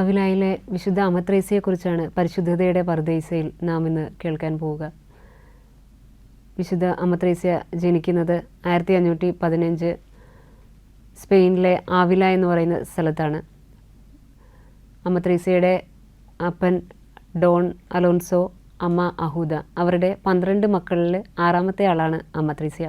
ആവിലായിലെ വിശുദ്ധ അമത്രേസ്യയെക്കുറിച്ചാണ് പരിശുദ്ധതയുടെ പറുദീസയിൽ നാം ഇന്ന് കേൾക്കാൻ പോവുക. വിശുദ്ധ അമത്രേസ്യ ജനിക്കുന്നത് 1515 സ്പെയിനിലെ ആവില എന്ന് പറയുന്ന സ്ഥലത്താണ്. അമത്രേസ്യയുടെ അപ്പൻ ഡോൺ അലോൻസോ, അമ്മ അഹൂദ. അവരുടെ 12 മക്കളിൽ 6ാമത്തെ ആളാണ് അമത്രേസ്യ.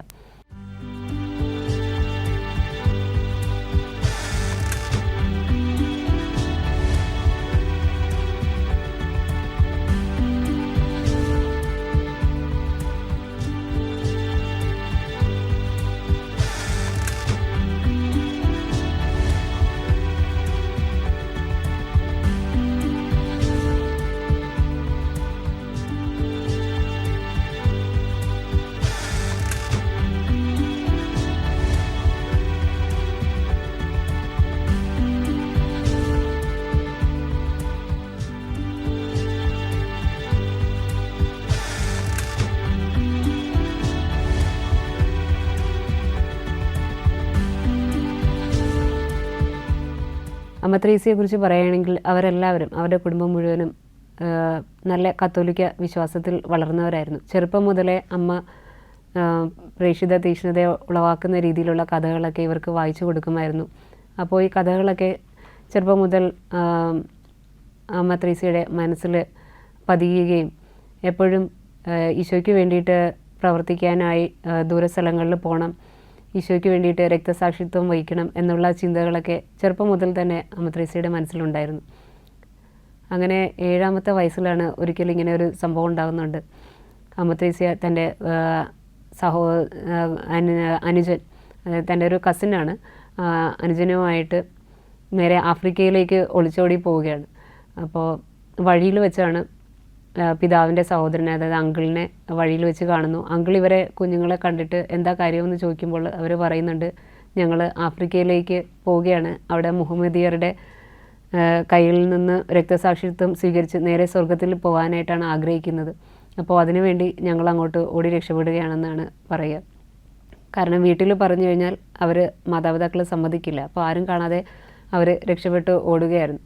അമത്രേസ്യയെക്കുറിച്ച് പറയുകയാണെങ്കിൽ അവരെല്ലാവരും, അവരുടെ കുടുംബം മുഴുവനും നല്ല കത്തോലിക്ക വിശ്വാസത്തിൽ വളർന്നവരായിരുന്നു. ചെറുപ്പം മുതലേ അമ്മ പ്രേക്ഷിത തീക്ഷ്ണതയെ ഉളവാക്കുന്ന രീതിയിലുള്ള കഥകളൊക്കെ ഇവർക്ക് വായിച്ചു കൊടുക്കുമായിരുന്നു. അപ്പോൾ ഈ കഥകളൊക്കെ ചെറുപ്പം മുതൽ അമത്രേസ്യയുടെ മനസ്സിൽ പതിയുകയും എപ്പോഴും ഈശോയ്ക്ക് വേണ്ടിയിട്ട് പ്രവർത്തിക്കാനായി ദൂരസ്ഥലങ്ങളിൽ പോകണം, ഈശോയ്ക്ക് വേണ്ടിയിട്ട് രക്തസാക്ഷിത്വം വഹിക്കണം എന്നുള്ള ചിന്തകളൊക്കെ ചെറുപ്പം മുതൽ തന്നെ അമത്രേസ്യയുടെ മനസ്സിലുണ്ടായിരുന്നു. അങ്ങനെ 7ാമത്തെ വയസ്സിലാണ് ഒരിക്കലും ഇങ്ങനെ ഒരു സംഭവം ഉണ്ടാകുന്നുണ്ട്. അമത്രേസ്യ തൻ്റെ അനുജൻ, തൻ്റെ ഒരു കസിനാണ്, അനുജനുമായിട്ട് നേരെ ആഫ്രിക്കയിലേക്ക് ഒളിച്ചോടി പോവുകയാണ്. അപ്പോൾ വഴിയിൽ വെച്ചാണ് പിതാവിൻ്റെ സഹോദരനെ, അതായത് അങ്കിളിനെ വഴിയിൽ വെച്ച് കാണുന്നു. അങ്കിൾ ഇവരെ കുഞ്ഞുങ്ങളെ കണ്ടിട്ട് എന്താ കാര്യമെന്ന് ചോദിക്കുമ്പോൾ അവർ പറയുന്നുണ്ട്, ഞങ്ങൾ ആഫ്രിക്കയിലേക്ക് പോവുകയാണ്, അവിടെ മുഹമ്മദിയരുടെ കയ്യിൽ നിന്ന് രക്തസാക്ഷിത്വം സ്വീകരിച്ച് നേരെ സ്വർഗത്തിൽ പോകാനായിട്ടാണ് ആഗ്രഹിക്കുന്നത്. അപ്പോൾ അതിനുവേണ്ടി ഞങ്ങൾ അങ്ങോട്ട് ഓടി രക്ഷപ്പെടുകയാണെന്നാണ് പറയുക. കാരണം വീട്ടിൽ പറഞ്ഞു കഴിഞ്ഞാൽ അവർ മാതാപിതാക്കൾ സമ്മതിക്കില്ല. അപ്പോൾ ആരും കാണാതെ അവർ രക്ഷപ്പെട്ട് ഓടുകയായിരുന്നു.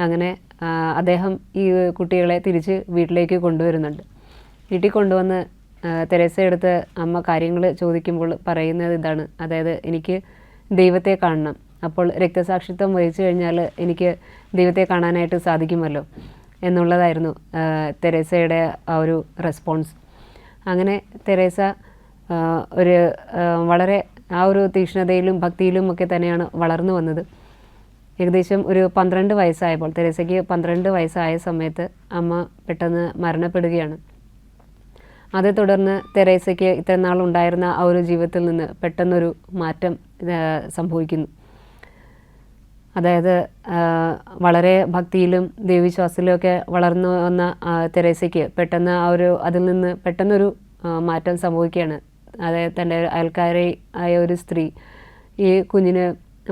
അങ്ങനെ അദ്ദേഹം ഈ കുട്ടികളെ തിരിച്ച് വീട്ടിലേക്ക് കൊണ്ടുവരുന്നുണ്ട്. വീട്ടിൽ കൊണ്ടുവന്ന് തെരേസയെടുത്ത് അമ്മ കാര്യങ്ങൾ ചോദിക്കുമ്പോൾ പറയുന്നത് ഇതാണ്, അതായത് എനിക്ക് ദൈവത്തെ കാണണം, അപ്പോൾ രക്തസാക്ഷിത്വം വഹിച്ചു കഴിഞ്ഞാൽ എനിക്ക് ദൈവത്തെ കാണാനായിട്ട് സാധിക്കുമല്ലോ എന്നുള്ളതായിരുന്നു തെരേസയുടെ ആ ഒരു റെസ്പോൺസ്. അങ്ങനെ തെരേസ ഒരു വളരെ ആ ഒരു തീക്ഷ്ണതയിലും ഭക്തിയിലും ഒക്കെ തന്നെയാണ് വളർന്നു വന്നത്. ഏകദേശം ഒരു 12 വയസ്സായപ്പോൾ, തെരേസയ്ക്ക് 12 വയസ്സായ സമയത്ത് അമ്മ പെട്ടെന്ന് മരണപ്പെടുകയാണ്. അതേ തുടർന്ന് തെരേസയ്ക്ക് ഇത്ര നാളുണ്ടായിരുന്ന ആ ഒരു ജീവിതത്തിൽ നിന്ന് പെട്ടെന്നൊരു മാറ്റം സംഭവിക്കുന്നു. അതായത് വളരെ ഭക്തിയിലും ദൈവവിശ്വാസത്തിലും ഒക്കെ വളർന്നു വന്ന തെരേസയ്ക്ക് പെട്ടെന്ന് അതിൽ നിന്ന് പെട്ടെന്നൊരു മാറ്റം സംഭവിക്കുകയാണ്. അതായത് തൻ്റെ അയൽക്കാരി ആയ ഒരു സ്ത്രീ ഈ കുഞ്ഞിന്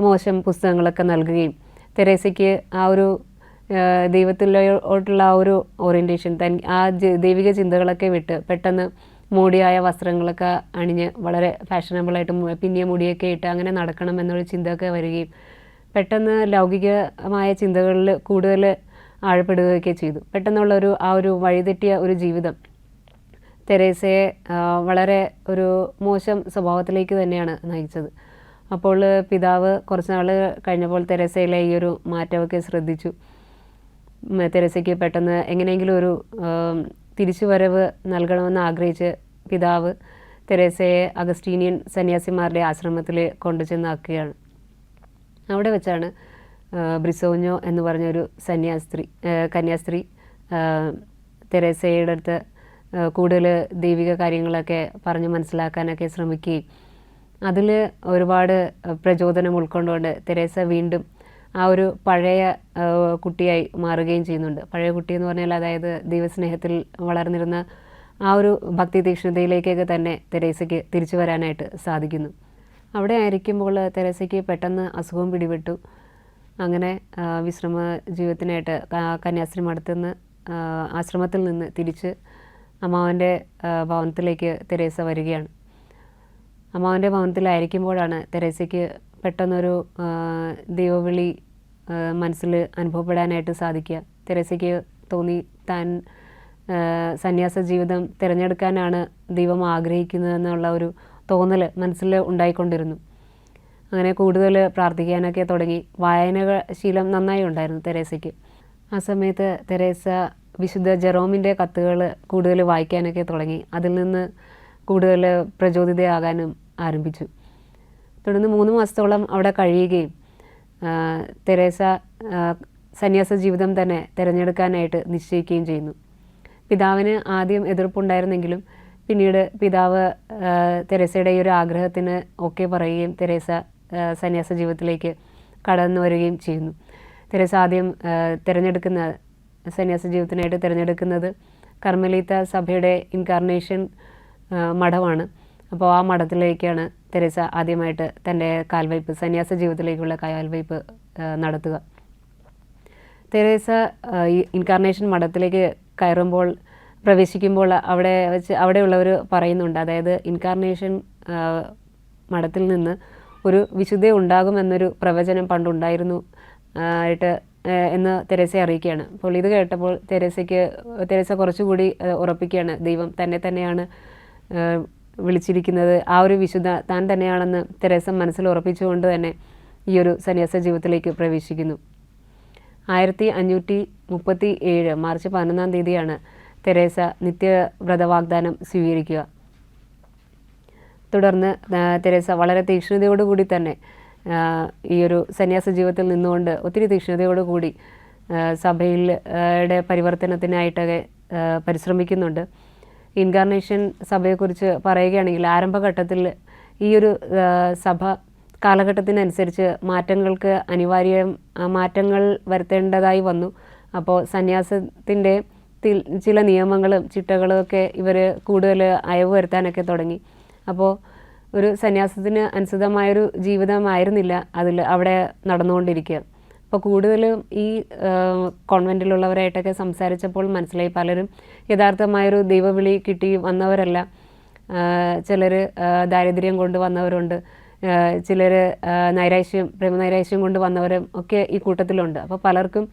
മോശം പുസ്തകങ്ങളൊക്കെ നൽകുകയും തെരേസയ്ക്ക് ആ ഒരു ദൈവത്തിലോട്ടുള്ള ആ ഒരു ഓറിയൻറ്റേഷൻ, ആ ദൈവിക ചിന്തകളൊക്കെ വിട്ട് പെട്ടെന്ന് മൂടിയായ വസ്ത്രങ്ങളൊക്കെ അണിഞ്ഞ് വളരെ ഫാഷനബിളായിട്ട് പിന്നിയ മുടിയൊക്കെ ഇട്ട് അങ്ങനെ നടക്കണം എന്നൊരു ചിന്തയൊക്കെ വരികയും പെട്ടെന്ന് ലൗകികമായ ചിന്തകളിൽ കൂടുതൽ ആഴപ്പെടുകയൊക്കെ ചെയ്തു. പെട്ടെന്നുള്ള ആ ഒരു വഴിതെറ്റിയ ഒരു ജീവിതം തെരേസയെ വളരെ ഒരു മോശം സ്വഭാവത്തിലേക്ക് തന്നെയാണ് നയിച്ചത്. അപ്പോൾ പിതാവ് കുറച്ച് നാൾ കഴിഞ്ഞപ്പോൾ തെരേസയിലെ ഈ ഒരു മാറ്റമൊക്കെ ശ്രദ്ധിച്ചു. തെരേസയ്ക്ക് പെട്ടെന്ന് എങ്ങനെയെങ്കിലും ഒരു തിരിച്ചുവരവ് നൽകണമെന്ന് ആഗ്രഹിച്ച് പിതാവ് തെരേസയെ അഗസ്റ്റീനിയൻ സന്യാസിമാരുടെ ആശ്രമത്തിൽ കൊണ്ടുചെന്നാക്കുകയാണ്. അവിടെ വെച്ചാണ് ബ്രിസോഞ്ഞോ എന്ന് പറഞ്ഞൊരു കന്യാസ്ത്രീ തെരേസയുടെ അടുത്ത് കൂടുതൽ ദൈവിക കാര്യങ്ങളൊക്കെ പറഞ്ഞ് മനസ്സിലാക്കാനൊക്കെ ശ്രമിക്കുകയും അതിൽ ഒരുപാട് പ്രചോദനം ഉൾക്കൊണ്ടുകൊണ്ട് തെരേസ വീണ്ടും ആ ഒരു പഴയ കുട്ടിയായി മാറുകയും ചെയ്യുന്നുണ്ട്. പഴയ കുട്ടി എന്ന് പറഞ്ഞാൽ അതായത് ദൈവസ്നേഹത്തിൽ വളർന്നിരുന്ന ആ ഒരു ഭക്തി തീക്ഷ്ണതയിലേക്കൊക്കെ തന്നെ തെരേസയ്ക്ക് തിരിച്ചു വരാനായിട്ട് സാധിക്കുന്നു. അവിടെ ആയിരിക്കുമ്പോൾ തെരേസയ്ക്ക് പെട്ടെന്ന് അസുഖം പിടിപെട്ടു. അങ്ങനെ വിശ്രമ ജീവിതത്തിനായിട്ട് കന്യാസ്ത്രീ മഠത്തുനിന്ന് ആശ്രമത്തിൽ നിന്ന് തിരിച്ച് അമ്മാവൻ്റെ ഭവനത്തിലേക്ക് തെരേസ വരികയാണ്. അമ്മാവൻ്റെ ഭവനത്തിലായിരിക്കുമ്പോഴാണ് തെരേസയ്ക്ക് പെട്ടെന്നൊരു ദൈവവിളി മനസ്സിൽ അനുഭവപ്പെടാനായിട്ട് സാധിക്കുക. തെരേസയ്ക്ക് തോന്നി താൻ സന്യാസ ജീവിതം തിരഞ്ഞെടുക്കാനാണ് ദൈവം ആഗ്രഹിക്കുന്നതെന്നുള്ള ഒരു തോന്നൽ മനസ്സിൽ ഉണ്ടായിക്കൊണ്ടിരുന്നു. അങ്ങനെ കൂടുതൽ പ്രാർത്ഥിക്കാനൊക്കെ തുടങ്ങി. ശീലം നന്നായി ഉണ്ടായിരുന്നു തെരേസയ്ക്ക്. ആ സമയത്ത് തെരേസ വിശുദ്ധ ജെറോമിൻ്റെ കത്തുകൾ കൂടുതൽ വായിക്കാനൊക്കെ തുടങ്ങി. അതിൽ നിന്ന് കൂടുതൽ പ്രചോദിതയാകാനും ആരംഭിച്ചു. തുടർന്ന് 3 മാസത്തോളം അവിടെ കഴിയുകയും തെരേസ സന്യാസ ജീവിതം തന്നെ തിരഞ്ഞെടുക്കാനായിട്ട് നിശ്ചയിക്കുകയും ചെയ്യുന്നു. പിതാവിന് ആദ്യം എതിർപ്പുണ്ടായിരുന്നെങ്കിലും പിന്നീട് പിതാവ് തെരേസയുടെ ഈ ഒരു ആഗ്രഹത്തിന് ഓക്കെ പറയുകയും തെരേസ സന്യാസ ജീവിതത്തിലേക്ക് കടന്നു വരികയും ചെയ്യുന്നു. തെരേസ ആദ്യം സന്യാസ ജീവിതത്തിനായിട്ട് തിരഞ്ഞെടുക്കുന്നത് കർമ്മലീത്ത സഭയുടെ ഇൻകാർണേഷൻ മഠമാണ്. അപ്പോൾ ആ മഠത്തിലേക്കാണ് തെരേസ ആദ്യമായിട്ട് തൻ്റെ കാൽവയ്പ്, സന്യാസ ജീവിതത്തിലേക്കുള്ള കാൽവയ്പ് നടത്തുക. തെരേസ ഈ ഇൻകാർണേഷൻ മഠത്തിലേക്ക് പ്രവേശിക്കുമ്പോൾ അവിടെയുള്ളവർ പറയുന്നുണ്ട്, അതായത് ഇൻകാർണേഷൻ മഠത്തിൽ നിന്ന് ഒരു വിശുദ്ധ ഉണ്ടാകുമെന്നൊരു പ്രവചനം പണ്ടുണ്ടായിരുന്നു എന്ന് തെരേസയെ അറിയിക്കുകയാണ്. അപ്പോൾ ഇത് കേട്ടപ്പോൾ തെരേസ കുറച്ചുകൂടി ഉറപ്പിക്കുകയാണ്, ദൈവം തന്നെയാണ് വിളിച്ചിരിക്കുന്നത്, ആ ഒരു വിശുദ്ധ താൻ തന്നെയാണെന്ന് തെരേസ മനസ്സിൽ ഉറപ്പിച്ചുകൊണ്ട് തന്നെ ഈ ഒരു സന്യാസ ജീവിതത്തിലേക്ക് പ്രവേശിക്കുന്നു. 1537 മാർച്ച് 11-ാം തീയതിയാണ് തെരേസ നിത്യവ്രതവാഗ്ദാനം സ്വീകരിക്കുക. തുടർന്ന് തെരേസ വളരെ തീക്ഷ്ണതയോടുകൂടി തന്നെ ഈ ഒരു സന്യാസ ജീവിതത്തിൽ നിന്നുകൊണ്ട് ഒത്തിരി തീക്ഷ്ണതയോടുകൂടി സഭയുടെ പരിവർത്തനത്തിനായിട്ടൊക്കെ പരിശ്രമിക്കുന്നുണ്ട്. ഇൻകാർണേഷൻ സഭയെക്കുറിച്ച് പറയുകയാണെങ്കിൽ ആരംഭഘട്ടത്തിൽ ഈ ഒരു സഭ കാലഘട്ടത്തിനനുസരിച്ച് മാറ്റങ്ങൾ വരുത്തേണ്ടതായി വന്നു. അപ്പോൾ സന്യാസത്തിൻ്റെ ചില നിയമങ്ങളും ചിട്ടകളും ഒക്കെ ഇവർ കൂടുതൽ അയവ് വരുത്താനൊക്കെ തുടങ്ങി. അപ്പോൾ ഒരു സന്യാസത്തിന് അനുസൃതമായൊരു ജീവിതമായിരുന്നില്ല അവിടെ നടന്നുകൊണ്ടിരിക്കുക. അപ്പോൾ കൂടുതലും ഈ കോൺവെൻറ്റിലുള്ളവരായിട്ടൊക്കെ സംസാരിച്ചപ്പോൾ മനസ്സിലായി പലരും യഥാർത്ഥമായൊരു ദൈവവിളി കിട്ടി വന്നവരല്ല. ചിലർ ദാരിദ്ര്യം കൊണ്ട് വന്നവരുണ്ട്, ചിലർ പ്രേമനൈരാശ്യം കൊണ്ട് വന്നവരും ഒക്കെ ഈ കൂട്ടത്തിലുണ്ട്. അപ്പോൾ പലർക്കും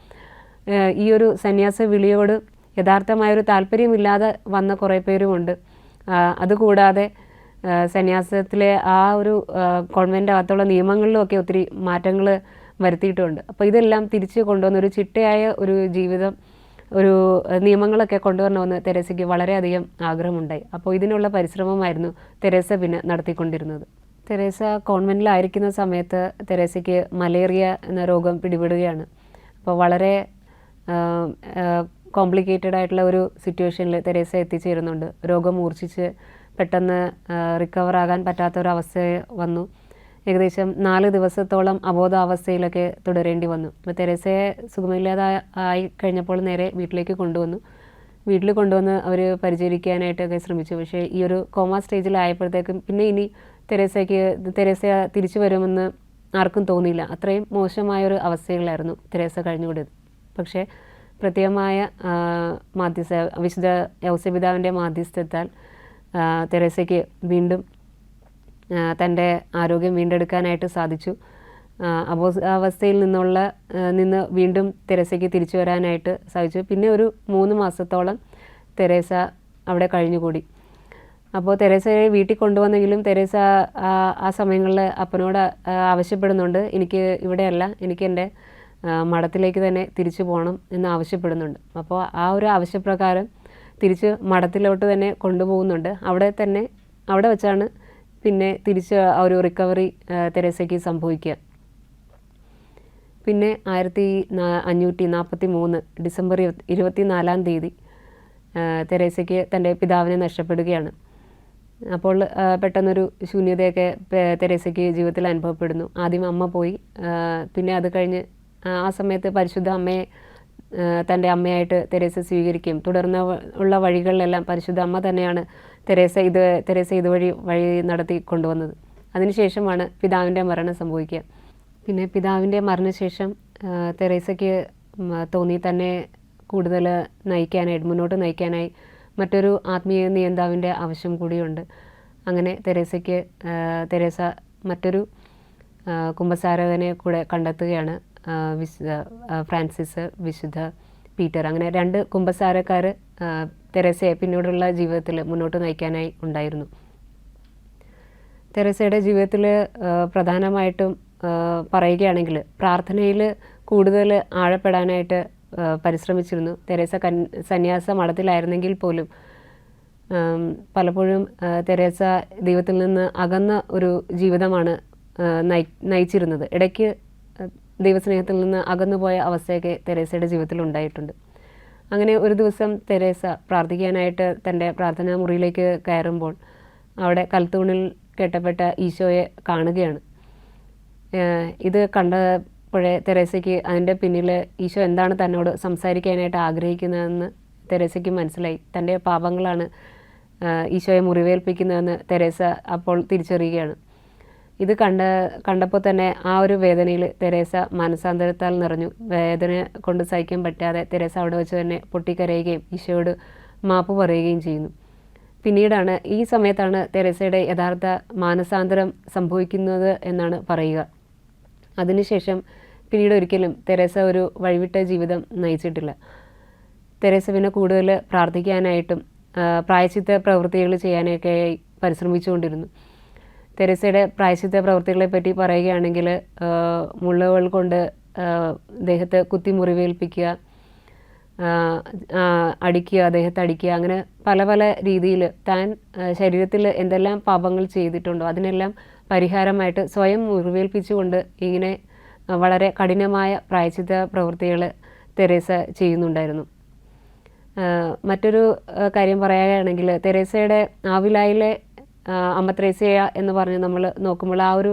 ഈ ഒരു സന്യാസ വിളിയോട് യഥാർത്ഥമായൊരു താല്പര്യമില്ലാതെ വന്ന കുറേ പേരുമുണ്ട്. അതുകൂടാതെ സന്യാസത്തിലെ ആ ഒരു കോൺവെൻ്റ് അകത്തുള്ള നിയമങ്ങളിലുമൊക്കെ ഒത്തിരി മാറ്റങ്ങൾ വരുത്തിയിട്ടുണ്ട്. അപ്പോൾ ഇതെല്ലാം തിരിച്ച് കൊണ്ടുവന്ന ഒരു ചിട്ടയായ ഒരു ജീവിതം, ഒരു നിയമങ്ങളൊക്കെ കൊണ്ടുവരണമെന്ന് തെരേസയ്ക്ക് വളരെയധികം ആഗ്രഹമുണ്ടായി. അപ്പോൾ ഇതിനുള്ള പരിശ്രമമായിരുന്നു തെരേസ പിന്നെ നടത്തിക്കൊണ്ടിരുന്നത്. തെരേസ കോൺവെൻറ്റിലായിരിക്കുന്ന സമയത്ത് തെരേസയ്ക്ക് മലേറിയ എന്ന രോഗം പിടിപെടുകയാണ്. അപ്പോൾ വളരെ കോംപ്ലിക്കേറ്റഡ് ആയിട്ടുള്ള ഒരു സിറ്റുവേഷനിൽ തെരേസ എത്തിച്ചേരുന്നുണ്ട്. രോഗം മൂർച്ഛിച്ച് പെട്ടെന്ന് റിക്കവറാകാൻ പറ്റാത്തൊരവസ്ഥ വന്നു. ഏകദേശം 4 ദിവസത്തോളം അബോധാവസ്ഥയിലൊക്കെ തുടരേണ്ടി വന്നു. അപ്പോൾ തെരേസയെ സുഖമില്ലാതായി കഴിഞ്ഞപ്പോൾ നേരെ വീട്ടിലേക്ക് കൊണ്ടുവന്ന് അവർ പരിചരിക്കാനായിട്ടൊക്കെ ശ്രമിച്ചു. പക്ഷേ ഈ ഒരു കോമ സ്റ്റേജിലായപ്പോഴത്തേക്കും പിന്നെ ഇനി തെരേസ തിരിച്ചു വരുമെന്ന് ആർക്കും തോന്നിയില്ല. അത്രയും മോശമായൊരു അവസ്ഥയിലായിരുന്നു തെരേസ കഴിഞ്ഞുകൂടിയത്. പക്ഷേ പ്രത്യേകമായ വിശുദ്ധ യൗസേപിതാവിൻ്റെ മാധ്യസ്ഥത്താൽ തെരേസയ്ക്ക് വീണ്ടും തൻ്റെ ആരോഗ്യം വീണ്ടെടുക്കാനായിട്ട് സാധിച്ചു. അവസ്ഥയിൽ നിന്ന് വീണ്ടും തെരേസയ്ക്ക് തിരിച്ചു വരാനായിട്ട് സാധിച്ചു. പിന്നെ ഒരു 3 മാസത്തോളം തെരേസ അവിടെ കഴിഞ്ഞുകൂടി. അപ്പോൾ തെരേസയെ വീട്ടിൽ കൊണ്ടുവന്നെങ്കിലും തെരേസ ആ സമയങ്ങളിൽ അപ്പനോട് ആവശ്യപ്പെടുന്നുണ്ട്, എനിക്ക് ഇവിടെയല്ല, എനിക്ക് എൻ്റെ മഠത്തിലേക്ക് തന്നെ തിരിച്ചു പോകണം എന്ന് ആവശ്യപ്പെടുന്നുണ്ട്. അപ്പോൾ ആ ഒരു ആവശ്യപ്രകാരം തിരിച്ച് മഠത്തിലോട്ട് തന്നെ കൊണ്ടുപോകുന്നുണ്ട്. അവിടെ വെച്ചാണ് പിന്നെ തിരിച്ച് ആ ഒരു റിക്കവറി തെരേസയ്ക്ക് സംഭവിക്കുക. പിന്നെ 1543 ഡിസംബർ 24-ാം തീയതി തെരേസയ്ക്ക് തൻ്റെ പിതാവിനെ നഷ്ടപ്പെടുകയാണ്. അപ്പോൾ പെട്ടെന്നൊരു ശൂന്യതയൊക്കെ തെരേസയ്ക്ക് ജീവിതത്തിൽ അനുഭവപ്പെടുന്നു. ആദ്യം അമ്മ പോയി, പിന്നെ അത് കഴിഞ്ഞ് ആ സമയത്ത് പരിശുദ്ധ അമ്മയെ തൻ്റെ അമ്മയായിട്ട് തെരേസ സ്വീകരിക്കുകയും തുടർന്ന് ഉള്ള വഴികളിലെല്ലാം പരിശുദ്ധ അമ്മ തന്നെയാണ് തെരേസ ഇതുവഴി നടത്തി കൊണ്ടുവന്നത്. അതിനുശേഷമാണ് പിതാവിൻ്റെ മരണം സംഭവിക്കുക. പിന്നെ പിതാവിൻ്റെ മരണശേഷം തെരേസയ്ക്ക് തോന്നി തന്നെ കൂടുതൽ മുന്നോട്ട് നയിക്കാനായി മറ്റൊരു ആത്മീയ നിയന്താവിൻ്റെ ആവശ്യം കൂടിയുണ്ട്. അങ്ങനെ തെരേസ മറ്റൊരു കുമ്പസാരകനെ കൂടെ കണ്ടെത്തുകയാണ്. വിശുദ്ധ ഫ്രാൻസിസ്, വിശുദ്ധ പീറ്റർ, അങ്ങനെ 2 കുമ്പസാരക്കാർ തെരേസയെ പിന്നീടുള്ള ജീവിതത്തിൽ മുന്നോട്ട് നയിക്കാനായി ഉണ്ടായിരുന്നു. തെരേസയുടെ ജീവിതത്തിൽ പ്രധാനമായിട്ടും പറയുകയാണെങ്കിൽ പ്രാർത്ഥനയിൽ കൂടുതൽ ആഴപ്പെടാനായിട്ട് പരിശ്രമിച്ചിരുന്നു. തെരേസ സന്യാസ മഠത്തിലായിരുന്നെങ്കിൽ പോലും പലപ്പോഴും തെരേസ ദൈവത്തിൽ നിന്ന് അകന്ന ഒരു ജീവിതമാണ് നയിച്ചിരുന്നത്. ഇടയ്ക്ക് ദൈവസ്നേഹത്തിൽ നിന്ന് അകന്നുപോയ അവസ്ഥയൊക്കെ തെരേസയുടെ ജീവിതത്തിൽ ഉണ്ടായിട്ടുണ്ട്. അങ്ങനെ ഒരു ദിവസം തെരേസ പ്രാർത്ഥിക്കാനായിട്ട് തൻ്റെ പ്രാർത്ഥനാ മുറിയിലേക്ക് കയറുമ്പോൾ അവിടെ കൽത്തൂണിൽ കെട്ടപ്പെട്ട ഈശോയെ കാണുകയാണ്. ഇത് കണ്ടപ്പോഴേ തെരേസയ്ക്ക് അതിൻ്റെ പിന്നിൽ ഈശോ എന്താണ് തന്നോട് സംസാരിക്കാനായിട്ട് ആഗ്രഹിക്കുന്നതെന്ന് തെരേസയ്ക്ക് മനസ്സിലായി. തൻ്റെ പാപങ്ങളാണ് ഈശോയെ മുറിവേൽപ്പിക്കുന്നതെന്ന് തെരേസ അപ്പോൾ തിരിച്ചറിയുകയാണ്. ഇത് കണ്ടപ്പോൾ തന്നെ ആ ഒരു വേദനയിൽ തെരേസ മാനസാന്തരത്താൽ നിറഞ്ഞു. വേദന കൊണ്ട് സഹിക്കാൻ പറ്റാതെ തെരേസ അവിടെ വെച്ച് തന്നെ പൊട്ടിക്കരയുകയും ഈശോയോട് മാപ്പ് പറയുകയും ചെയ്യുന്നു. പിന്നീടാണ് ഈ സമയത്താണ് തെരേസയുടെ യഥാർത്ഥ മാനസാന്തരം സംഭവിക്കുന്നത് എന്നാണ് പറയുക. അതിനുശേഷം പിന്നീട് ഒരിക്കലും തെരേസ ഒരു വഴിവിട്ട ജീവിതം നയിച്ചിട്ടില്ല. തെരേസ പിന്നെ കൂടുതൽ പ്രാർത്ഥിക്കാനായിട്ടും പ്രായശ്ചിത്ത പ്രവൃത്തികൾ ചെയ്യാനൊക്കെ പരിശ്രമിച്ചുകൊണ്ടിരുന്നു. തെരേസയുടെ പ്രായശ്ചിത്ത പ്രവൃത്തികളെ പറ്റി പറയുകയാണെങ്കിൽ മുള്ളുകൾ കൊണ്ട് ദേഹത്ത് കുത്തി മുറിവേൽപ്പിക്കുക, അടിക്കുക, ദേഹത്ത് അടിക്കുക, അങ്ങനെ പല പല രീതിയിൽ താൻ ശരീരത്തിൽ എന്തെല്ലാം പാപങ്ങൾ ചെയ്തിട്ടുണ്ടോ അതിനെല്ലാം പരിഹാരമായിട്ട് സ്വയം മുറിവേൽപ്പിച്ചുകൊണ്ട് ഇങ്ങനെ വളരെ കഠിനമായ പ്രായശ്ചിത്ത പ്രവൃത്തികൾ തെരേസ ചെയ്യുന്നുണ്ടായിരുന്നു. മറ്റൊരു കാര്യം പറയുകയാണെങ്കിൽ തെരേസയുടെ ആവിലായിലെ അമ്മ ത്രേസ്യ എന്ന് പറഞ്ഞ് നമ്മൾ നോക്കുമ്പോൾ ആ ഒരു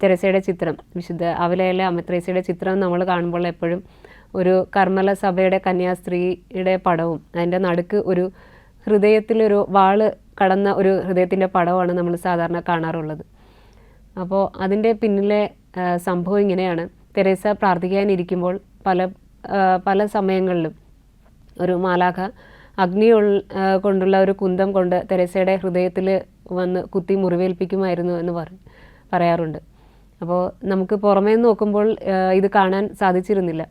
തെരേസയുടെ ചിത്രം, വിശുദ്ധ ആവിലായിലെ അമ്മ ത്രേസ്യയുടെ ചിത്രം നമ്മൾ കാണുമ്പോൾ എപ്പോഴും ഒരു കർമ്മല സഭയുടെ കന്യാസ്ത്രീയുടെ പടവും അതിൻ്റെ നടുക്ക് ഒരു ഹൃദയത്തിലൊരു വാള് കടന്ന ഒരു ഹൃദയത്തിൻ്റെ പടമാണ് നമ്മൾ സാധാരണ കാണാറുള്ളത്. അപ്പോൾ അതിൻ്റെ പിന്നിലെ സംഭവം ഇങ്ങനെയാണ്. തെരേസ പ്രാർത്ഥിക്കാനിരിക്കുമ്പോൾ പല സമയങ്ങളിലും ഒരു മാലാഖ അഗ്നി കൊണ്ടുള്ള ഒരു കുന്തം കൊണ്ട് തെരേസയുടെ ഹൃദയത്തിൽ വന്ന് കുത്തി മുറിവേൽപ്പിക്കുമായിരുന്നു എന്ന് പറയാറുണ്ട്. അപ്പോൾ നമുക്ക് പുറമേ നോക്കുമ്പോൾ ഇത് കാണാൻ സാധിച്ചിരുന്നില്ല.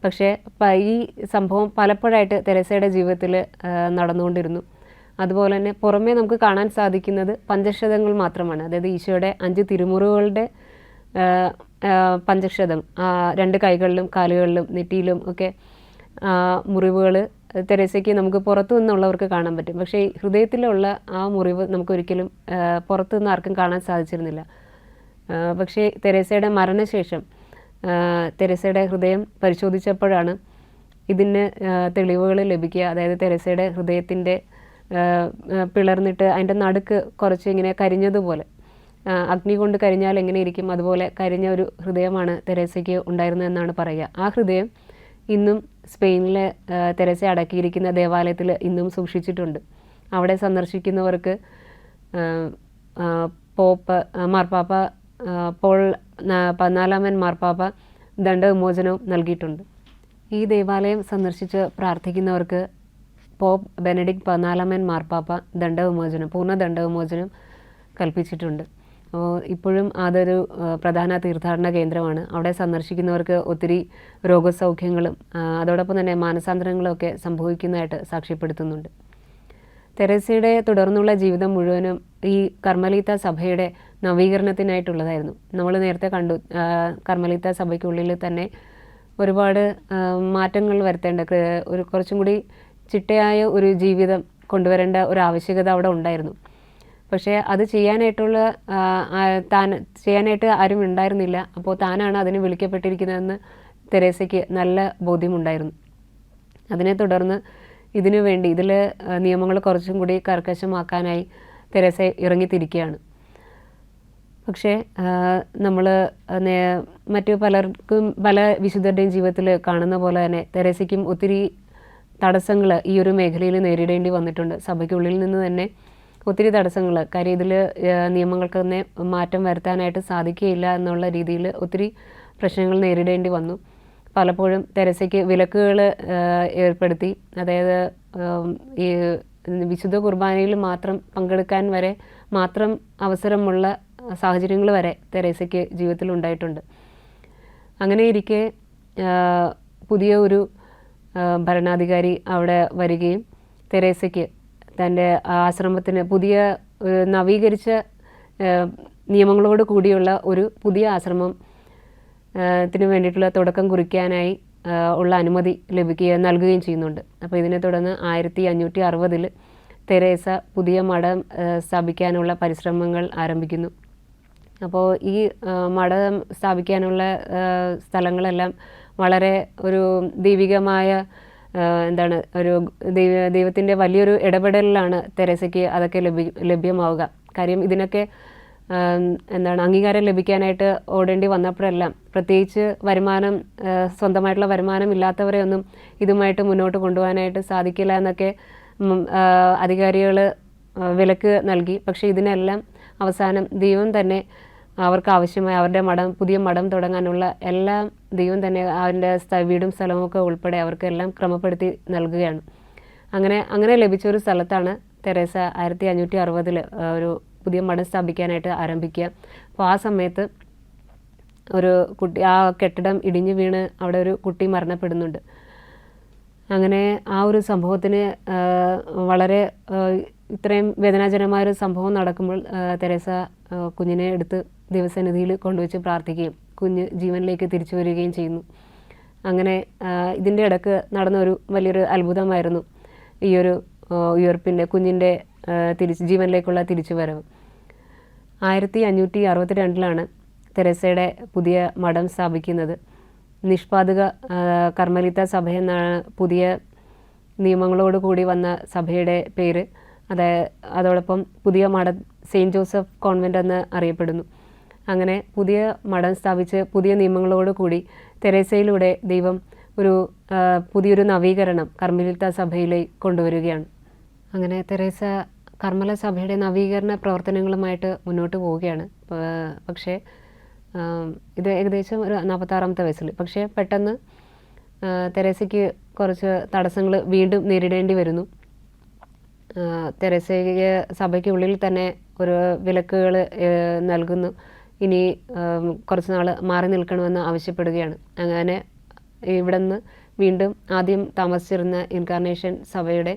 പക്ഷേ ഈ സംഭവം പലപ്പോഴായിട്ട് തെരേസയുടെ ജീവിതത്തിൽ നടന്നുകൊണ്ടിരുന്നു. അതുപോലെ തന്നെ പുറമേ നമുക്ക് കാണാൻ സാധിക്കുന്നത് പഞ്ചക്ഷതങ്ങൾ മാത്രമാണ്. അതായത് ഈശോയുടെ 5 തിരുമുറിവുകളുടെ പഞ്ചക്ഷതം 2 കൈകളിലും കാലുകളിലും നെറ്റിയിലും ഒക്കെ മുറിവുകൾ തെരേസയ്ക്ക് നമുക്ക് പുറത്തു നിന്നുള്ളവർക്ക് കാണാൻ പറ്റും. പക്ഷേ ഹൃദയത്തിലുള്ള ആ മുറിവ് നമുക്കൊരിക്കലും പുറത്തു നിന്ന് ആർക്കും കാണാൻ സാധിച്ചിരുന്നില്ല. പക്ഷേ തെരേസയുടെ മരണശേഷം തെരേസയുടെ ഹൃദയം പരിശോധിച്ചപ്പോഴാണ് ഇതിന് തെളിവുകൾ ലഭിക്കുക. അതായത് തെരേസയുടെ ഹൃദയത്തിൻ്റെ പിളർന്നിട്ട് അതിൻ്റെ നടുക്ക് കുറച്ച് ഇങ്ങനെ കരിഞ്ഞതുപോലെ, അഗ്നി കൊണ്ട് കരിഞ്ഞാൽ എങ്ങനെ ഇരിക്കും അതുപോലെ കരിഞ്ഞ ഒരു ഹൃദയമാണ് തെരേസയ്ക്ക് ഉണ്ടായിരുന്നതെന്നാണ് പറയുക. ആ ഹൃദയം ഇന്നും സ്പെയിനിലെ തെരേസ അടക്കിയിരിക്കുന്ന ദേവാലയത്തിൽ ഇന്നും സൂക്ഷിച്ചിട്ടുണ്ട്. അവിടെ സന്ദർശിക്കുന്നവർക്ക് മാർപ്പാപ്പ പോൾ 14 മാർപ്പാപ്പ ദണ്ഡവിമോചനവും നൽകിയിട്ടുണ്ട്. ഈ ദേവാലയം സന്ദർശിച്ച് പ്രാർത്ഥിക്കുന്നവർക്ക് പോപ്പ് ബെനഡിക്ട് 14 മാർപ്പാപ്പ പൂർണ്ണ ദണ്ഡവിമോചനം കൽപ്പിച്ചിട്ടുണ്ട്. ഇപ്പോഴും അതൊരു പ്രധാന തീർത്ഥാടന കേന്ദ്രമാണ്. അവിടെ സന്ദർശിക്കുന്നവർക്ക് ഒത്തിരി രോഗസൗഖ്യങ്ങളും അതോടൊപ്പം തന്നെ മാനസാന്തരങ്ങളും ഒക്കെ സംഭവിക്കുന്നതായിട്ട് സാക്ഷ്യപ്പെടുത്തുന്നുണ്ട്. തെരേസയുടെ തുടർന്നുള്ള ജീവിതം മുഴുവനും ഈ കർമ്മലീത്ത സഭയുടെ നവീകരണത്തിനായിട്ടുള്ളതായിരുന്നു. നമ്മൾ നേരത്തെ കണ്ടു, കർമ്മലീത്ത സഭയ്ക്കുള്ളിൽ തന്നെ ഒരുപാട് മാറ്റങ്ങൾ വരുത്തേണ്ട, കുറച്ചും കൂടി ചിട്ടയായ ഒരു ജീവിതം കൊണ്ടുവരേണ്ട ഒരു ആവശ്യകത അവിടെ ഉണ്ടായിരുന്നു. പക്ഷേ അത് ചെയ്യാനായിട്ട് ആരും ഉണ്ടായിരുന്നില്ല. അപ്പോൾ താനാണ് അതിന് വിളിക്കപ്പെട്ടിരിക്കുന്നതെന്ന് തെരേസയ്ക്ക് നല്ല ബോധ്യമുണ്ടായിരുന്നു. അതിനെ തുടർന്ന് ഇതിനു വേണ്ടി ഇതിൽ നിയമങ്ങൾ കുറച്ചും കൂടി കർക്കശമാക്കാനായി തെരേസ ഇറങ്ങിത്തിരിക്കുകയാണ്. പക്ഷേ നമ്മൾ മറ്റു പലർക്കും പല വിശുദ്ധരുടെയും ജീവിതത്തിൽ കാണുന്ന പോലെ തന്നെ തെരേസയ്ക്കും ഒത്തിരി തടസ്സങ്ങൾ ഈ ഒരു മേഖലയിൽ നേരിടേണ്ടി വന്നിട്ടുണ്ട്. സഭയ്ക്കുള്ളിൽ നിന്ന് തന്നെ ഒത്തിരി തടസ്സങ്ങൾ, കാര്യം ഇതിൽ നിയമങ്ങൾക്ക് തന്നെ മാറ്റം വരുത്താനായിട്ട് സാധിക്കുകയില്ല എന്നുള്ള രീതിയിൽ ഒത്തിരി പ്രശ്നങ്ങൾ നേരിടേണ്ടി വന്നു. പലപ്പോഴും തെരേസയ്ക്ക് വിലക്കുകൾ ഏർപ്പെടുത്തി, അതായത് ഈ വിശുദ്ധ കുർബാനയിൽ മാത്രം പങ്കെടുക്കാൻ വരെ മാത്രം അവസരമുള്ള സാഹചര്യങ്ങൾ വരെ തെരേസയ്ക്ക് ജീവിതത്തിൽ ഉണ്ടായിട്ടുണ്ട്. അങ്ങനെ ഇരിക്കെ പുതിയ ഒരു ഭരണാധികാരി അവിടെ വരികയും തെരേസയ്ക്ക് തൻ്റെ ആശ്രമത്തിന് പുതിയ നവീകരിച്ച നിയമങ്ങളോട് കൂടിയുള്ള ഒരു പുതിയ ആശ്രമം ത്തിന് വേണ്ടിയിട്ടുള്ള തുടക്കം കുറിക്കാനായി ഉള്ള അനുമതി നൽകുകയും ചെയ്യുന്നുണ്ട്. അപ്പോൾ ഇതിനെ തുടർന്ന് 1560 തെരേസ പുതിയ മഠം സ്ഥാപിക്കാനുള്ള പരിശ്രമങ്ങൾ ആരംഭിക്കുന്നു. അപ്പോൾ ഈ മഠം സ്ഥാപിക്കാനുള്ള സ്ഥലങ്ങളെല്ലാം വളരെ ഒരു ദൈവികമായ ഒരു ദൈവത്തിൻ്റെ വലിയൊരു ഇടപെടലിലാണ് തെരേസയ്ക്ക് അതൊക്കെ ലഭ്യമാവുക. കാര്യം ഇതിനൊക്കെ അംഗീകാരം ലഭിക്കാനായിട്ട് ഓടേണ്ടി വന്നപ്പോഴെല്ലാം പ്രത്യേകിച്ച് സ്വന്തമായിട്ടുള്ള വരുമാനം ഇല്ലാത്തവരെ ഒന്നും ഇതുമായിട്ട് മുന്നോട്ട് കൊണ്ടുപോകാനായിട്ട് സാധിക്കില്ല എന്നൊക്കെ അധികാരികൾ വിലക്ക് നൽകി. പക്ഷേ ഇതിനെല്ലാം അവസാനം ദൈവം തന്നെ അവർക്ക് ആവശ്യമായ അവരുടെ പുതിയ മഠം തുടങ്ങാനുള്ള എല്ലാം ദൈവം തന്നെ അവരുടെ വീടും സ്ഥലമൊക്കെ ഉൾപ്പെടെ അവർക്കെല്ലാം ക്രമപ്പെടുത്തി നൽകുകയാണ്. അങ്ങനെ ലഭിച്ചൊരു സ്ഥലത്താണ് തെരേസ 1560 ഒരു പുതിയ മഠം സ്ഥാപിക്കാനായിട്ട് ആരംഭിക്കുക. അപ്പോൾ ആ സമയത്ത് ആ കെട്ടിടം ഇടിഞ്ഞു വീണ് അവിടെ ഒരു കുട്ടി മരണപ്പെടുന്നുണ്ട്. അങ്ങനെ ആ ഒരു സംഭവത്തിന് വളരെ ഇത്രയും വേദനാജനമായൊരു സംഭവം നടക്കുമ്പോൾ തെരേസ കുഞ്ഞിനെ എടുത്ത് ദൈവസന്നിധിയിൽ കൊണ്ടുവച്ച് പ്രാർത്ഥിക്കുകയും കുഞ്ഞ് ജീവനിലേക്ക് തിരിച്ചു വരികയും ചെയ്യുന്നു. അങ്ങനെ ഇതിൻ്റെ ഇടയ്ക്ക് നടന്നൊരു വലിയൊരു അത്ഭുതമായിരുന്നു ഈ ഒരു ഉയർപ്പിൻ്റെ കുഞ്ഞിൻ്റെ ജീവനിലേക്കുള്ള തിരിച്ചു വരവ്. 1562 തെരേസയുടെ പുതിയ മഠം സ്ഥാപിക്കുന്നത്. നിഷ്പാദക കർമ്മലിത്ത സഭ എന്നാണ് പുതിയ നിയമങ്ങളോട് കൂടി വന്ന സഭയുടെ പേര്. അതോടൊപ്പം പുതിയ മഠം സെയിൻറ്റ് ജോസഫ് കോൺവെൻ്റ് എന്ന് അറിയപ്പെടുന്നു. അങ്ങനെ പുതിയ മഠം സ്ഥാപിച്ച് പുതിയ നിയമങ്ങളോട് കൂടി തെരേസയിലൂടെ ദൈവം പുതിയൊരു നവീകരണം കർമ്മലിത്ത സഭയിലേക്ക് കൊണ്ടുവരികയാണ്. അങ്ങനെ തെരേസ കർമ്മല സഭയുടെ നവീകരണ പ്രവർത്തനങ്ങളുമായിട്ട് മുന്നോട്ട് പോവുകയാണ്. പക്ഷേ ഇത് ഏകദേശം ഒരു 46-ാമത്തെ വയസ്സിൽ. പക്ഷേ പെട്ടെന്ന് തെരേസയ്ക്ക് കുറച്ച് തടസ്സങ്ങൾ വീണ്ടും നേരിടേണ്ടി വരുന്നു. തെരേസയ്ക്ക് സഭയ്ക്കുള്ളിൽ തന്നെ ഒരു വിലക്കുകൾ നൽകുന്നു. ഇനി കുറച്ച് നാൾ മാറി നിൽക്കണമെന്ന് ആവശ്യപ്പെടുകയാണ്. അങ്ങനെ ഇവിടെ നിന്ന് വീണ്ടും ആദ്യം താമസിച്ചിരുന്ന ഇൻകാർണേഷൻ സഭയുടെ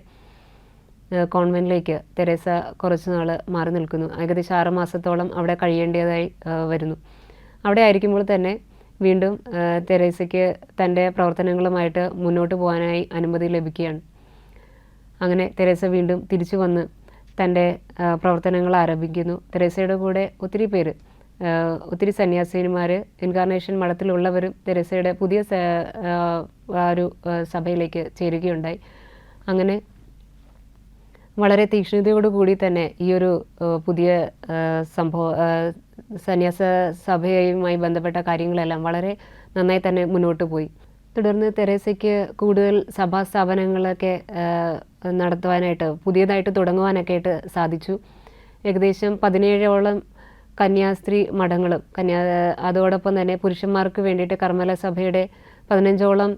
കോൺവെൻറ്റിലേക്ക് തെരേസ കുറച്ച് നാൾ മാറി നിൽക്കുന്നു. ഏകദേശം 6 മാസത്തോളം അവിടെ കഴിയേണ്ടതായി വരുന്നു. അവിടെ ആയിരിക്കുമ്പോൾ തന്നെ വീണ്ടും തെരേസയ്ക്ക് തൻ്റെ പ്രവർത്തനങ്ങളുമായിട്ട് മുന്നോട്ട് പോകാനായി അനുമതി ലഭിക്കുകയാണ്. അങ്ങനെ തെരേസ വീണ്ടും തിരിച്ചു വന്ന് തൻ്റെ പ്രവർത്തനങ്ങൾ ആരംഭിക്കുന്നു. തെരേസയുടെ കൂടെ ഒത്തിരി സന്യാസിനിമാർ ഇൻകാർണേഷൻ മഠത്തിലുള്ളവരും തെരേസയുടെ പുതിയ ഒരു സഭയിലേക്ക് ചേരുകയുണ്ടായി. അങ്ങനെ വളരെ തീക്ഷ്ണതയോടുകൂടി തന്നെ ഈ ഒരു പുതിയ സന്യാസ സഭയുമായി ബന്ധപ്പെട്ട കാര്യങ്ങളെല്ലാം വളരെ നന്നായി തന്നെ മുന്നോട്ട് പോയി. തുടർന്ന് തെരേസയ്ക്ക് കൂടുതൽ സഭാ സ്ഥാപനങ്ങളൊക്കെ നടത്തുവാനായിട്ട് പുതിയതായിട്ട് തുടങ്ങുവാനൊക്കെ ആയിട്ട് സാധിച്ചു. ഏകദേശം 17ഓളം കന്യാസ്ത്രീ മഠങ്ങളും അതോടൊപ്പം തന്നെ പുരുഷന്മാർക്ക് വേണ്ടിയിട്ട് കർമ്മല സഭയുടെ 15ഓളം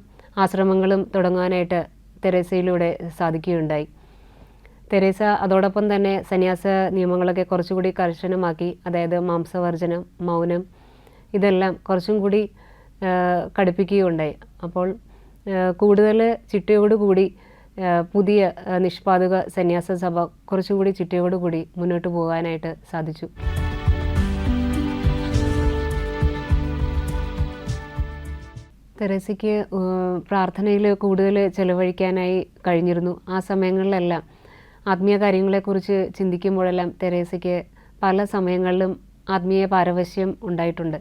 ആശ്രമങ്ങളും തുടങ്ങുവാനായിട്ട് തെരേസയിലൂടെ സാധിക്കുകയുണ്ടായി. തെരേസ അതോടൊപ്പം തന്നെ സന്യാസ നിയമങ്ങളൊക്കെ കുറച്ചുകൂടി കർശനമാക്കി. അതായത് മാംസവർജനം, മൗനം, ഇതെല്ലാം കുറച്ചും കൂടി കടുപ്പിക്കുകയുണ്ടായി. അപ്പോൾ കൂടുതൽ ചിട്ടയോടുകൂടി പുതിയ നിഷ്പാദക സന്യാസ സഭ കുറച്ചുകൂടി ചിട്ടയോടുകൂടി മുന്നോട്ട് പോകാനായിട്ട് സാധിച്ചു. തെരേസയ്ക്ക് പ്രാർത്ഥനയിൽ കൂടുതൽ ചെലവഴിക്കാനായി കഴിഞ്ഞിരുന്നു. ആ സമയങ്ങളിലെല്ലാം ആത്മീയ കാര്യങ്ങളെക്കുറിച്ച് ചിന്തിക്കുമ്പോഴെല്ലാം തെരേസയ്ക്ക് പല സമയങ്ങളിലും ആത്മീയ പാരവശ്യം ഉണ്ടായിട്ടുണ്ട്.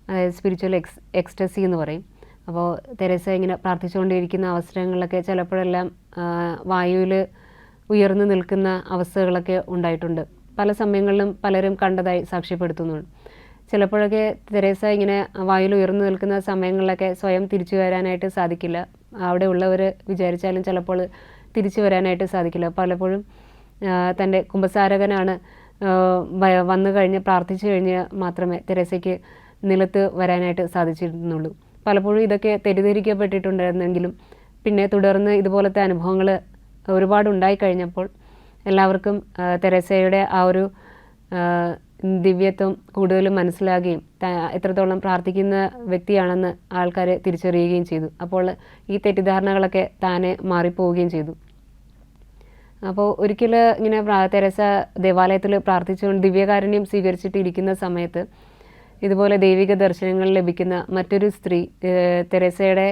അതായത് സ്പിരിച്വൽ എക്സ്റ്റസി എന്ന് പറയും. അപ്പോൾ തെരേസ ഇങ്ങനെ പ്രാർത്ഥിച്ചുകൊണ്ടിരിക്കുന്ന അവസരങ്ങളിലൊക്കെ ചിലപ്പോഴെല്ലാം വായുവിൽ ഉയർന്നു നിൽക്കുന്ന അവസ്ഥകളൊക്കെ ഉണ്ടായിട്ടുണ്ട്. പല സമയങ്ങളിലും പലരും കണ്ടതായി സാക്ഷ്യപ്പെടുത്തുന്നുണ്ട്. ചിലപ്പോഴൊക്കെ തെരേസ ഇങ്ങനെ വായുവിൽ ഉയർന്നു നിൽക്കുന്ന സമയങ്ങളിലൊക്കെ സ്വയം തിരിച്ചു വരാനായിട്ട് സാധിക്കില്ല. അവിടെ ഉള്ളവർ വിചാരിച്ചാലും ചിലപ്പോൾ തിരിച്ചു വരാനായിട്ട് സാധിക്കില്ല. പലപ്പോഴും തൻ്റെ കുമ്പസാരകനാണ് വന്നു കഴിഞ്ഞ് പ്രാർത്ഥിച്ചു കഴിഞ്ഞ് മാത്രമേ തെരേസയ്ക്ക് നിലത്ത് വരാനായിട്ട് സാധിച്ചിരുന്നുള്ളൂ. പലപ്പോഴും ഇതൊക്കെ തെറ്റിദ്ധരിക്കപ്പെട്ടിട്ടുണ്ടായിരുന്നെങ്കിലും പിന്നെ തുടർന്ന് ഇതുപോലത്തെ അനുഭവങ്ങൾ ഒരുപാടുണ്ടായി കഴിഞ്ഞപ്പോൾ എല്ലാവർക്കും തെരേസയുടെ ആ ഒരു ദിവ്യത്വം കൂടുതലും മനസ്സിലാകുകയും എത്രത്തോളം പ്രാർത്ഥിക്കുന്ന വ്യക്തിയാണെന്ന് ആൾക്കാർ തിരിച്ചറിയുകയും ചെയ്തു. അപ്പോൾ ഈ തെറ്റിദ്ധാരണകളൊക്കെ താനെ മാറിപ്പോവുകയും ചെയ്തു. അപ്പോൾ ഒരിക്കൽ ഇങ്ങനെ തെരേസ ദേവാലയത്തിൽ പ്രാർത്ഥിച്ചുകൊണ്ട് ദിവ്യകാരുണ്യം സ്വീകരിച്ചിട്ട് ഇരിക്കുന്ന സമയത്ത് ഇതുപോലെ ദൈവിക ദർശനങ്ങൾ ലഭിക്കുന്ന മറ്റൊരു സ്ത്രീ തെരേസയുടെ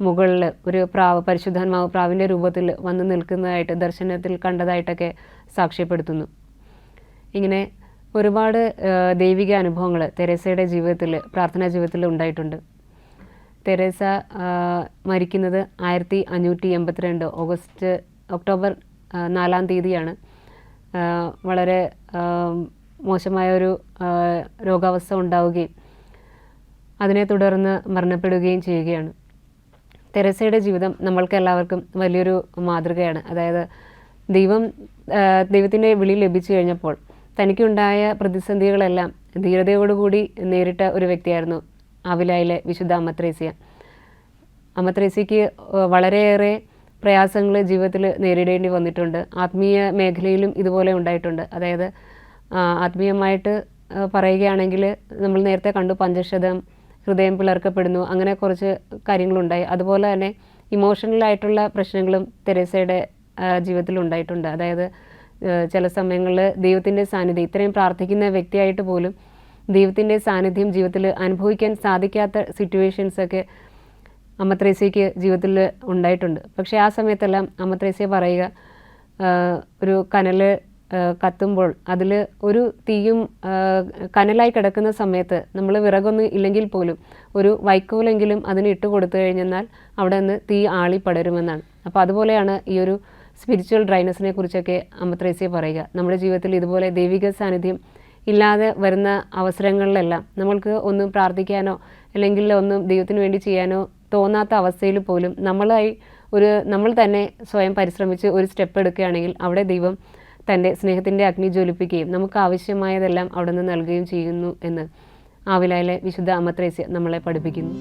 മുകളിൽ ഒരു പരിശുദ്ധാത്മാവ് പ്രാവിൻ്റെ രൂപത്തിൽ വന്ന് നിൽക്കുന്നതായിട്ട് ദർശനത്തിൽ കണ്ടതായിട്ടൊക്കെ സാക്ഷ്യപ്പെടുത്തുന്നു. ഇങ്ങനെ ഒരുപാട് ദൈവിക അനുഭവങ്ങൾ തെരേസയുടെ ജീവിതത്തിൽ, പ്രാർത്ഥനാ ജീവിതത്തിൽ ഉണ്ടായിട്ടുണ്ട്. തെരേസ മരിക്കുന്നത് 1582 ഒക്ടോബർ 4-ാം തീയതിയാണ്. വളരെ മോശമായൊരു രോഗാവസ്ഥ ഉണ്ടാവുകയും അതിനെ തുടർന്ന് മരണപ്പെടുകയും ചെയ്യുകയാണ്. തെരേസയുടെ ജീവിതം നമ്മൾക്ക് എല്ലാവർക്കും വലിയൊരു മാതൃകയാണ്. അതായത് ദൈവത്തിൻ്റെ വിളി ലഭിച്ചു കഴിഞ്ഞപ്പോൾ തനിക്കുണ്ടായ പ്രതിസന്ധികളെല്ലാം ധീരതയോടുകൂടി നേരിട്ട ഒരു വ്യക്തിയായിരുന്നു ആവിലായിലെ വിശുദ്ധ അമ്മത്രേസ്യ. അമ്മത്രേസ്യയ്ക്ക് വളരെയേറെ പ്രയാസങ്ങൾ ജീവിതത്തിൽ നേരിടേണ്ടി വന്നിട്ടുണ്ട്. ആത്മീയ മേഖലയിലും ഇതുപോലെ ഉണ്ടായിട്ടുണ്ട്. അതായത് ആത്മീയമായിട്ട് പറയുകയാണെങ്കിൽ നമ്മൾ നേരത്തെ കണ്ടു, പഞ്ചക്ഷതം, ഹൃദയം പിളർക്കപ്പെടുന്നു, അങ്ങനെ കുറച്ച് കാര്യങ്ങളുണ്ടായി. അതുപോലെ തന്നെ ഇമോഷണലായിട്ടുള്ള പ്രശ്നങ്ങളും തെരേസയുടെ ജീവിതത്തിൽ ഉണ്ടായിട്ടുണ്ട്. അതായത് ചില സമയങ്ങളിൽ ദൈവത്തിൻ്റെ സാന്നിധ്യം, ഇത്രയും പ്രാർത്ഥിക്കുന്ന വ്യക്തിയായിട്ട് പോലും ദൈവത്തിൻ്റെ സാന്നിധ്യം ജീവിതത്തിൽ അനുഭവിക്കാൻ സാധിക്കാത്ത സിറ്റുവേഷൻസൊക്കെ അമ്മത്രേസ്യയ്ക്ക് ജീവിതത്തിൽ ഉണ്ടായിട്ടുണ്ട്. പക്ഷേ ആ സമയത്തെല്ലാം അമ്മത്രേസ്യ പറയുക, ഒരു കനൽ കത്തുമ്പോൾ അതിൽ ഒരു തീയും കനലായി കിടക്കുന്ന സമയത്ത് നമ്മൾ വിറകൊന്നും ഇല്ലെങ്കിൽ പോലും ഒരു വൈക്കോലെങ്കിലും അതിന് ഇട്ട് കൊടുത്തു കഴിഞ്ഞെന്നാൽ അവിടെ നിന്ന് തീ ആളി പടരുമെന്നാണ്. അപ്പോൾ അതുപോലെയാണ് ഈ ഒരു സ്പിരിച്വൽ ഡ്രൈനസിനെ കുറിച്ചൊക്കെ അമ്മത്രേസ്യ പറയുക. നമ്മുടെ ജീവിതത്തിൽ ഇതുപോലെ ദൈവിക സാന്നിധ്യം ഇല്ലാതെ വരുന്ന അവസരങ്ങളിലെല്ലാം നമ്മൾക്ക് ഒന്നും പ്രാർത്ഥിക്കാനോ അല്ലെങ്കിൽ ഒന്നും ദൈവത്തിന് വേണ്ടി ചെയ്യാനോ തോന്നാത്ത അവസ്ഥയിൽ പോലും നമ്മൾ തന്നെ സ്വയം പരിശ്രമിച്ച് ഒരു സ്റ്റെപ്പ് എടുക്കുകയാണെങ്കിൽ അവിടെ ദൈവം തൻ്റെ സ്നേഹത്തിൻ്റെ അഗ്നി ജ്വലിപ്പിക്കുകയും നമുക്ക് ആവശ്യമായതെല്ലാം അവിടെ നിന്ന് നൽകുകയും ചെയ്യുന്നു എന്ന് ആവിലായിലെ വിശുദ്ധ അമ്മത്രേസ്യ നമ്മളെ പഠിപ്പിക്കുന്നു.